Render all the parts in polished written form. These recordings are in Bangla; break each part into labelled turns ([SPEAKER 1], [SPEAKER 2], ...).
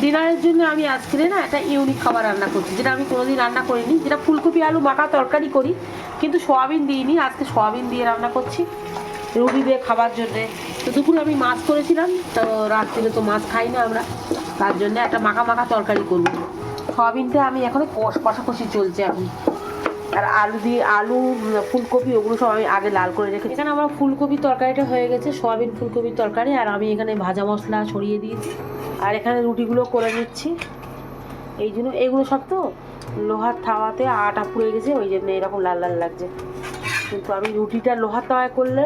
[SPEAKER 1] ডিনারের জন্য আমি আজকে না একটা ইউনিক খাবার রান্না করছি, যেটা আমি কোনোদিন রান্না করিনি, যেটা ফুলকপি আলু মাখা তরকারি করি, কিন্তু সয়াবিন দিইনি। আজকে সয়াবিন দিয়ে রান্না করছি রুটি দিয়ে খাবার জন্যে। তো দুপুরে আমি মাছ করেছিলাম, তো রাত্রিরে তো মাছ খাই না আমরা, তার জন্য একটা মাখা মাখা তরকারি করবো। সয়াবিনটা আমি এখন কষাকষি চলছে এখন। আর আলু ফুলকপি ওগুলো সব আমি আগে লাল করে রেখেছি। এখানে আমার ফুলকপির তরকারিটা হয়ে গেছে, সয়াবিন ফুলকপির তরকারি, আর আমি এখানে ভাজা মশলা ছড়িয়ে দিয়েছি, আর এখানে রুটিগুলো করে নিচ্ছি। এই জন্য এগুলো সব তো লোহার তাওয়াতে আটা পুড়ে গেছে, ওই জন্য এরকম লাল লাল লাগছে। কিন্তু আমি রুটিটা লোহার তাওয়ায় করলে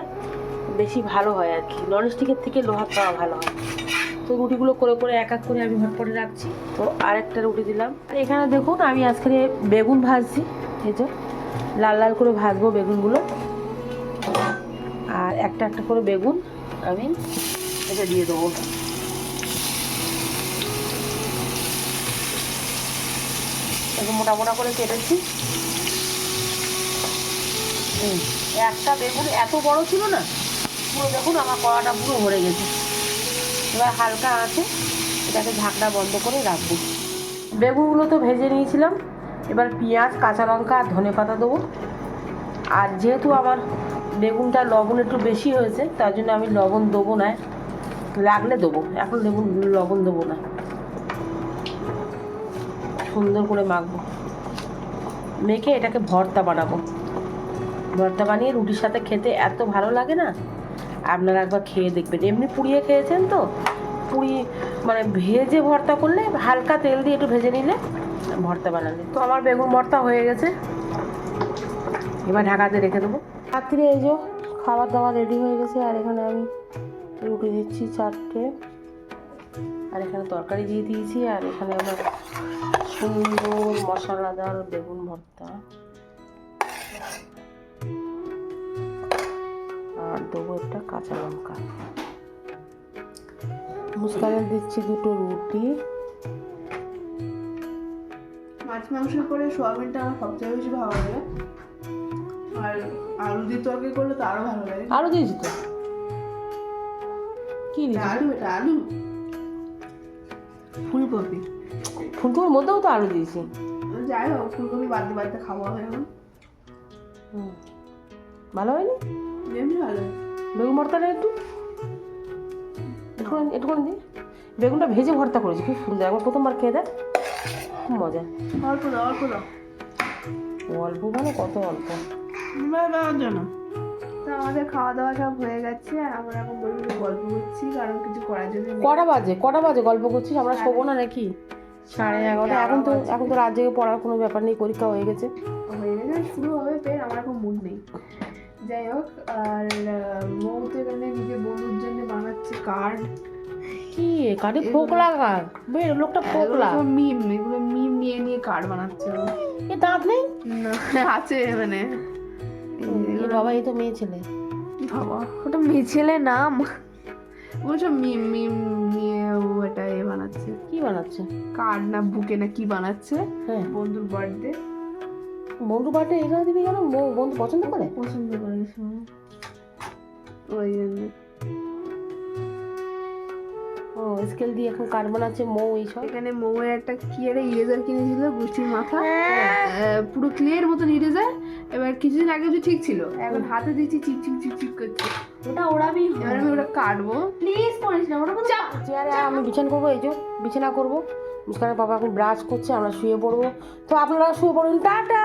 [SPEAKER 1] বেশি ভালো হয় আর কি, ননস্টিকের থেকে লোহার তাওয়া ভালো হয়। তো রুটিগুলো করে করে এক এক করে আমি ভাগ করে রাখছি। তো আরেকটা রুটি দিলাম। এখানে দেখুন আমি আজকে বেগুন ভাজছি, এই যে লাল লাল করে ভাজবো বেগুনগুলো, আর একটা একটা করে বেগুন আমি এটা দিয়ে দেবো। একটু মোটা মোটা করে কেটেছি। একটা বেগুন এত বড় ছিল না, পুরো দেখুন আমার কড়াটা পুরো ভরে গেছে। এবার হালকা আছে, এটাকে ঢাকনা বন্ধ করে রাখবো। বেগুনগুলো তো ভেজে নিয়েছিলাম, এবার পেঁয়াজ কাঁচা লঙ্কা আর ধনে পাতা দেবো। আর যেহেতু আমার বেগুনটা লবণ একটু বেশি হয়েছে, তার জন্য আমি লবণ দেবো না, লাগলে দেবো, এখন লবণ দেবো না। সুন্দর করে মাখবো, মেখে এটাকে ভর্তা বানাবো। ভর্তা বানিয়ে রুটির সাথে খেতে এত ভালো লাগে না, আপনারা একবার খেয়ে দেখবেন। এমনি পুড়িয়ে খেয়েছেন তো, মানে ভেজে ভর্তা করলে, হালকা তেল দিয়ে একটু ভেজে নিলে ভর্তা বানালে। তো আমার বেগুন ভর্তা হয়ে গেছে, এবার ঢাকাতে রেখে দেবো। রাত্রে এই যে খাবার দাবার রেডি হয়ে গেছে, আর এখানে আমি রুটি দিচ্ছি 4টে, আর এখানে তরকারি দিয়ে দিয়েছি, আর এখানে আমার সুন্দর মশলাদার বেগুন ভর্তা, আর দেবো একটা কাঁচা লঙ্কা। মুস্কানের দিচ্ছি 2টো রুটি।
[SPEAKER 2] মাছ মাংস করে সোয়াবিনটা আমার সবচেয়ে বেশি ভালো লাগে, আর আলু দিয়ে তরকারি করলে তো আরো ভালো লাগে।
[SPEAKER 1] আলু দিয়েছি তো, কি দিয়েছি?
[SPEAKER 2] আলু, এটা আলু, ফুলকপি।
[SPEAKER 1] ফুলকপির মধ্যেও তো আলু দিয়েছি।
[SPEAKER 2] যাই হোক, ফুলকপি বাড়তে বাড়তে খাওয়া হয় এখন।
[SPEAKER 1] ভালো হয়নি?
[SPEAKER 2] এমনি ভালো।
[SPEAKER 1] বেগুন ভর্তাটা একটুখানি দিই। বেগুনটা ভেজে ভর্তা করেছি, খুব সুন্দর। একবার প্রথমবার খেয়ে দেখ, খুব মজা।
[SPEAKER 2] অল্প দাও, অল্প দাও।
[SPEAKER 1] অল্প মানে কত অল্প
[SPEAKER 2] জানো তো। আমাদের খাওয়া দাওয়া সব হয়ে গেছে, আর আমরা এখন বসে গল্প করছি, কারণ কিছু করার জন্য নেই।
[SPEAKER 1] কটা বাজে গল্প করছিস? আমরা শোবো না নাকি? 11:30। এখন তো রাত জেগে পড়ার কোনো ব্যাপার নেই, পরীক্ষা হয়ে গেছে।
[SPEAKER 2] শুরু হবে ফের, আমার এখন মুড নেই। যাই হোক, আর মৌ তো এখানে নিজের বন্ধুর জন্য বানাচ্ছে কার্ড।
[SPEAKER 1] কি কার্ডে ফোকলা কার্ড? লোকটা ফোকলা।
[SPEAKER 2] মিম, এগুলো মিম নিয়ে নিয়ে কার্ড বানাচ্ছে।
[SPEAKER 1] এ দাঁত নেই?
[SPEAKER 2] না, আছে মানে।
[SPEAKER 1] বাবা, এই তো মেয়ে ছেলে।
[SPEAKER 2] বাবা, ওটা মেয়ে ছেলে নাম। ওসব মিম মিম নিয়ে ও এটা বানাচ্ছে।
[SPEAKER 1] কি বানাচ্ছে?
[SPEAKER 2] কার্ড না বুকে না কি বানাচ্ছে।
[SPEAKER 1] হ্যাঁ,
[SPEAKER 2] বন্ধুর বার্থডে।
[SPEAKER 1] বন্ধু বার্থডে এখানে দিবি কেন? বন্ধু পছন্দ করে
[SPEAKER 2] ওই জন্য।
[SPEAKER 1] ও স্কেল দিয়ে এখন কার্ড বানাচ্ছে মৌ। এইসব
[SPEAKER 2] এখানে মৌয়ের একটা কি একটা ইরেজার কিনেছিল, গুষ্টির মাথা, পুরো ক্লের মতন ইরেজার। এবার কিছুদিন আগে তো ঠিক ছিল, এখন হাতে দিচ্ছি চিপ চিপ চিপ চিপ করছে।
[SPEAKER 1] ওটা ওড়াবি।
[SPEAKER 2] এবার আমি ওটা কাটবো। প্লিজ করিস না ওটা।
[SPEAKER 1] চেয়ারে আমি বিছানা করবো, এই যে বিছানা করবো। মুস্কানের বাবা এখন ব্রাশ করছে, আমরা শুয়ে পড়বো। তো আপনারা শুয়ে পড়ুন, টাটা।